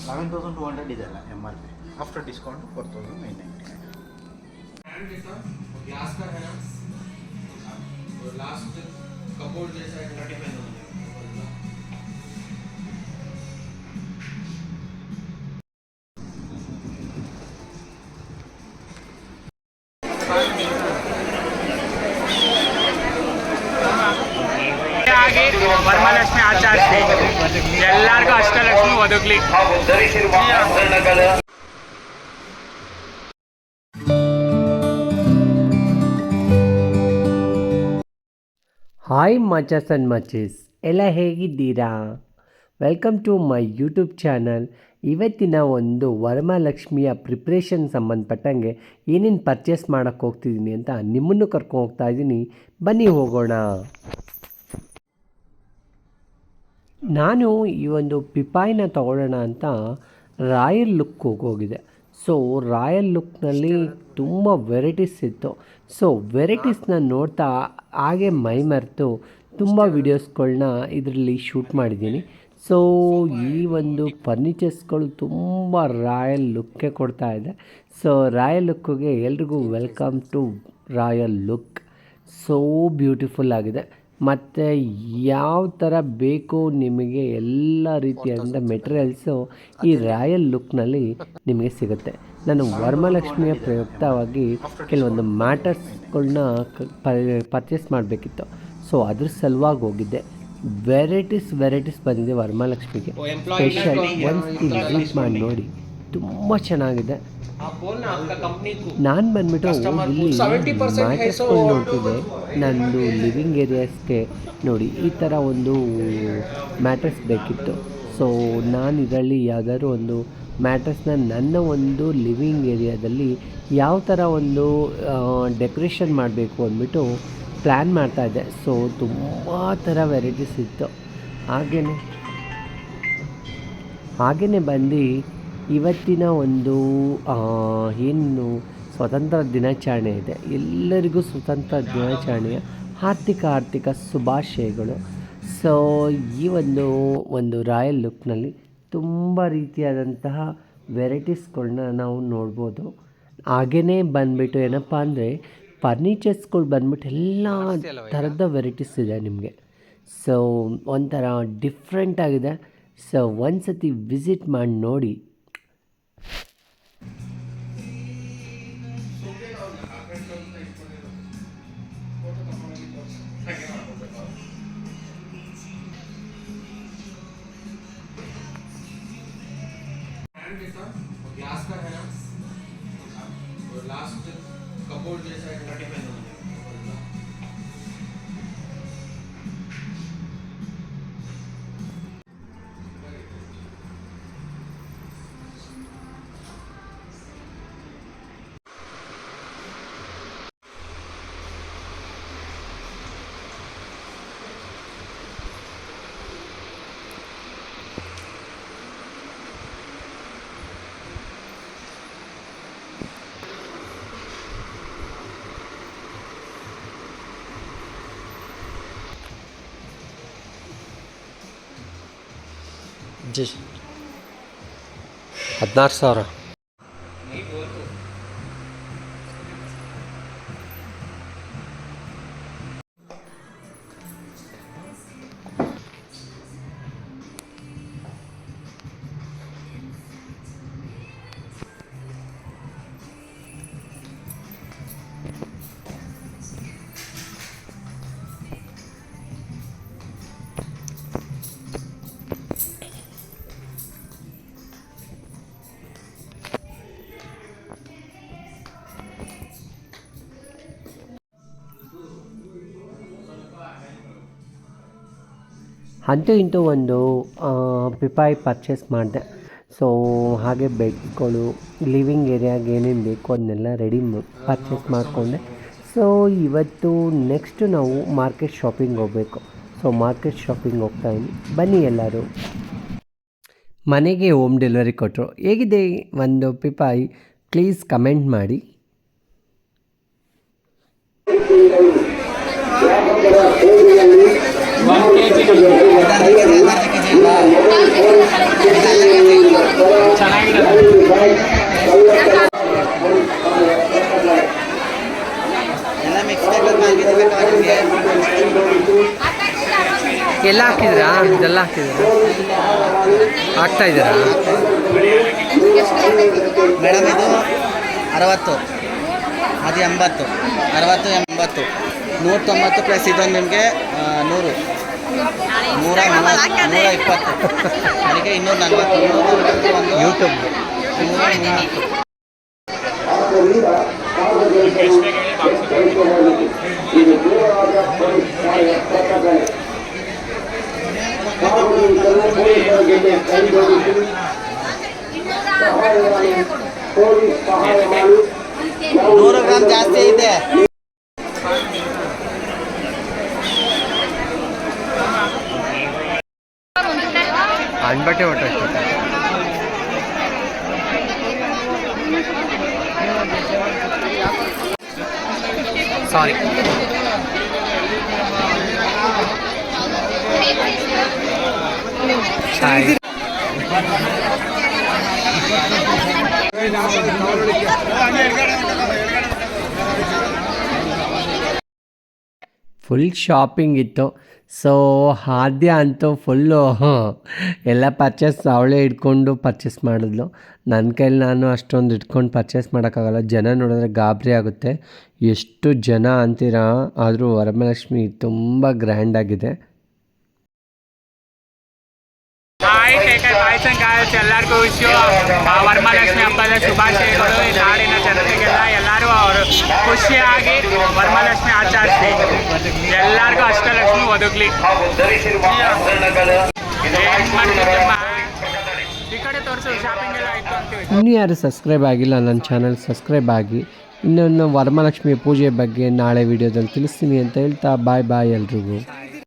11,200 ಇದೆಲ್ಲ MRP. After discount 4,999. Glass का है ना, और लास्ट कपबोर्ड जैसा है 35,000. ಹಾಗೆ ವರಮಹಾಲಕ್ಷ್ಮಿ ಆಚರಿಸಿ ಎಲ್ಲರಿಗೂ ಅಷ್ಟಲಕ್ಷ್ಮಿ ಒದಗಲಿ. ಹಾಯ್ ಮಚಸ್ ಆ್ಯಂಡ್ ಮಚಸ್, ಎಲ್ಲ ಹೇಗಿದ್ದೀರಾ? Welcome to my YouTube channel. ಇವತ್ತಿನ ಒಂದು ವರಮಹಾಲಕ್ಷ್ಮಿಯ ಪ್ರಿಪ್ರೇಷನ್ ಸಂಬಂಧಪಟ್ಟಂಗೆ ಏನೇನು ಪರ್ಚೇಸ್ ಮಾಡೋಕ್ಕೆ ಹೋಗ್ತಿದ್ದೀನಿ ಅಂತ ನಿಮ್ಮನ್ನು ಕರ್ಕೊಂಡು ಹೋಗ್ತಾ ಇದ್ದೀನಿ. ಬನ್ನಿ ಹೋಗೋಣ. ನಾನು ಈ ಒಂದು ಪಿಪಾಯಿನ ತೊಗೊಳ್ಳೋಣ ಅಂತ ರಾಯಲ್ ಲುಕ್ ಹೋಗಿದೆ. ಸೊ ರಾಯಲ್ ಲುಕ್ನಲ್ಲಿ ತುಂಬ ವೆರೈಟೀಸ್ ಇತ್ತು. ಸೊ ವೆರೈಟೀಸ್ನ ನೋಡ್ತಾ ಹಾಗೆ ಮೈ ಮರೆತು ತುಂಬ ವೀಡಿಯೋಸ್ಗಳನ್ನ ಇದರಲ್ಲಿ ಶೂಟ್ ಮಾಡಿದ್ದೀನಿ. ಸೊ ಈ ಒಂದು ಫರ್ನಿಚರ್ಸ್ಗಳು ತುಂಬ ರಾಯಲ್ ಲುಕ್ಕೇ ಕೊಡ್ತಾ ಇದೆ. ಸೊ ರಾಯಲ್ ಲುಕ್ಕಿಗೆ ಎಲ್ರಿಗೂ welcome to royal look. So beautiful ಆಗಿದೆ. ಮತ್ತು ಯಾವ ಥರ ಬೇಕು ನಿಮಗೆ ಎಲ್ಲ ರೀತಿಯಾದಂಥ ಮೆಟೀರಿಯಲ್ಸು ಈ ರಾಯಲ್ ಲುಕ್ನಲ್ಲಿ ನಿಮಗೆ ಸಿಗುತ್ತೆ. ನಾನು ವರಮಹಾಲಕ್ಷ್ಮಿಯ ಪ್ರಯುಕ್ತವಾಗಿ ಕೆಲವೊಂದು ಮ್ಯಾಟರ್ಸ್ಗಳನ್ನ ಪರ್ಚೇಸ್ ಮಾಡಬೇಕಿತ್ತು. ಸೊ ಅದ್ರ ಸಲುವಾಗಿ ಹೋಗಿದ್ದೆ. ವೆರೈಟೀಸ್ ಬಂದಿದೆ ವರಮಹಾಲಕ್ಷ್ಮಿಗೆ. ಸ್ಪೆಷಲ್ ಒಂದು ವಿಸಿಟ್ ಮಾಡಿ ನೋಡಿ, ತುಂಬ ಚೆನ್ನಾಗಿದೆ. ನಾನು ಬಂದ್ಬಿಟ್ಟು ಇಲ್ಲಿ ಮ್ಯಾಟ್ರೆಸ್ಗಳು ನೋಡ್ತಿದ್ದೆ. ನಂದು ಲಿವಿಂಗ್ ಏರಿಯಾಸ್ಗೆ ನೋಡಿ ಈ ಥರ ಒಂದು ಮ್ಯಾಟ್ರೆಸ್ ಬೇಕಿತ್ತು. ಸೊ ನಾನು ಇದರಲ್ಲಿ ಯಾವುದಾದ್ರು ಒಂದು ಮ್ಯಾಟ್ರೆಸ್ನ ನನ್ನ ಒಂದು ಲಿವಿಂಗ್ ಏರಿಯಾದಲ್ಲಿ ಯಾವ ಥರ ಒಂದು ಡೆಕೋರೇಷನ್ ಮಾಡಬೇಕು ಅಂದ್ಬಿಟ್ಟು ಪ್ಲ್ಯಾನ್ ಮಾಡ್ತಾಯಿದ್ದೆ. ಸೊ ತುಂಬ ಥರ ವೆರೈಟೀಸ್ ಇತ್ತು. ಹಾಗೆಯೇ ಬಂದು ಇವತ್ತಿನ ಒಂದು ಏನು ಸ್ವತಂತ್ರ ದಿನಾಚರಣೆ ಇದೆ, ಎಲ್ಲರಿಗೂ ಸ್ವತಂತ್ರ ದಿನಾಚರಣೆಯ ಆರ್ಥಿಕ ಶುಭಾಶಯಗಳು. ಸೊ ಈ ಒಂದು ರಾಯಲ್ ಲುಕ್ನಲ್ಲಿ ತುಂಬ ರೀತಿಯಾದಂತಹ ವೆರೈಟೀಸ್ಗಳನ್ನ ನಾವು ನೋಡ್ಬೋದು. ಹಾಗೆಯೇ ಬಂದುಬಿಟ್ಟು ಏನಪ್ಪ ಅಂದರೆ ಫರ್ನಿಚರ್ಸ್ಗಳು ಬಂದ್ಬಿಟ್ಟು ಎಲ್ಲ ಥರದ ವೆರೈಟೀಸ್ ಇದೆ ನಿಮಗೆ. ಸೊ ಒಂಥರ ಡಿಫ್ರೆಂಟ್ ಆಗಿದೆ. ಸೊ ಒಂದು ಸತಿ ವಿಸಿಟ್ ಮಾಡಿ ನೋಡಿ. ग्लास का है ना, और लास्ट कपबोर्ड जैसा है 35,000. ಜಸ್ಟ್ 16,000. ಅಂತೂ ಇಂತೂ ಒಂದು ಪಿಪಾಯಿ ಪರ್ಚೇಸ್ ಮಾಡಿದೆ. ಸೊ ಹಾಗೆ ಬೆಡ್ಗಳು, ಲಿವಿಂಗ್ ಏರಿಯಾಗೆ ಏನೇನು ಬೇಕು ಅದನ್ನೆಲ್ಲ ರೆಡಿ ಪರ್ಚೇಸ್ ಮಾಡಿಕೊಂಡೆ. ಸೊ ಇವತ್ತು ನೆಕ್ಸ್ಟು ನಾವು ಮಾರ್ಕೆಟ್ ಶಾಪಿಂಗ್ ಹೋಗಬೇಕು. ಸೊ ಮಾರ್ಕೆಟ್ ಶಾಪಿಂಗ್ ಹೋಗ್ತಾಯಿದ್ದೀನಿ, ಬನ್ನಿ ಎಲ್ಲರೂ. ಮನೆಗೆ ಹೋಮ್ ಡೆಲಿವರಿ ಕೊಟ್ಟರು. ಹೇಗಿದೆ ಒಂದು ಪಿಪಾಯಿ ಪ್ಲೀಸ್ ಕಮೆಂಟ್ ಮಾಡಿ. One kg. ಹಾಕ್ತಾ ಇದ್ದೀರಾ? ಮೇಡಮ್ ಇದು 60, ಅದು 80, 60, 80, 190 ಪ್ಲಸ್ ಇದೊಂದು ನಿಮಗೆ 100, 120, ಅದಕ್ಕೆ 240, ಒಂದು ಯೂಟ್ಯೂಬ್ 130. ನೂರು ಗ್ರಾಮ್ ಜಾಸ್ತಿ ಇದೆ. ಅನ್ಬಟ್ಟೆ ಒಟ್ಟು ಸಾರಿ. ಫುಲ್ ಶಾಪಿಂಗ್ ಇತ್ತು. ಸೊ ಆದ್ಯ ಅಂತೂ ಫುಲ್ಲು ಎಲ್ಲ ಪರ್ಚೇಸ್ ಅವಳೇ ಇಟ್ಕೊಂಡು ಪರ್ಚೇಸ್ ಮಾಡಿದ್ಲು. ನನ್ನ ಕೈಲಿ ನಾನು ಅಷ್ಟೊಂದು ಇಟ್ಕೊಂಡು ಪರ್ಚೇಸ್ ಮಾಡೋಕ್ಕಾಗಲ್ಲ. ಜನ ನೋಡಿದ್ರೆ ಗಾಬರಿ ಆಗುತ್ತೆ. ಎಷ್ಟು ಜನ ಅಂತೀರಾ, ಆದರೂ ವರಮಹಾಲಕ್ಷ್ಮಿ ತುಂಬ ಗ್ರ್ಯಾಂಡಾಗಿದೆ. ಹಾಯ್ ಕೈಕಾಯಿ ಪಾಯಸ ಕಾಯಿಸಿ ಎಲ್ಲರಿಗೂ ವಿಶ್ವ ವರಮಹಾಲಕ್ಷ್ಮಿ ಹಬ್ಬದ ಶುಭಾಶಯಗಳು. ಈ ನಾಡಿನ ಜನತೆಗೆಲ್ಲ ಎಲ್ಲರೂ ಅವರು ಖುಷಿಯಾಗಿ ವರಮಹಾಲಕ್ಷ್ಮಿ ಆಚರಿಸಿ ಎಲ್ಲರಿಗೂ ಅಷ್ಟಲಕ್ಷ್ಮಿ ಒದಗಲಿ. ಈ ಕಡೆ ತೋರಿಸು, ಶಾಪಿಂಗ್ ಎಲ್ಲ ಆಯಿತು ಅಂತೀವಿ. ಇನ್ನೂ ಯಾರು ಸಬ್ಸ್ಕ್ರೈಬ್ ಆಗಿಲ್ಲ ನನ್ನ ಚಾನಲ್ ಸಬ್ಸ್ಕ್ರೈಬ್ ಆಗಿ. ಇನ್ನೊಂದು ವರಮಹಾಲಕ್ಷ್ಮಿ ಪೂಜೆ ಬಗ್ಗೆ ನಾಳೆ ವಿಡಿಯೋದಲ್ಲಿ ತಿಳಿಸ್ತೀನಿ ಅಂತ ಹೇಳ್ತಾ ಬಾಯ್ ಎಲ್ರಿಗೂ.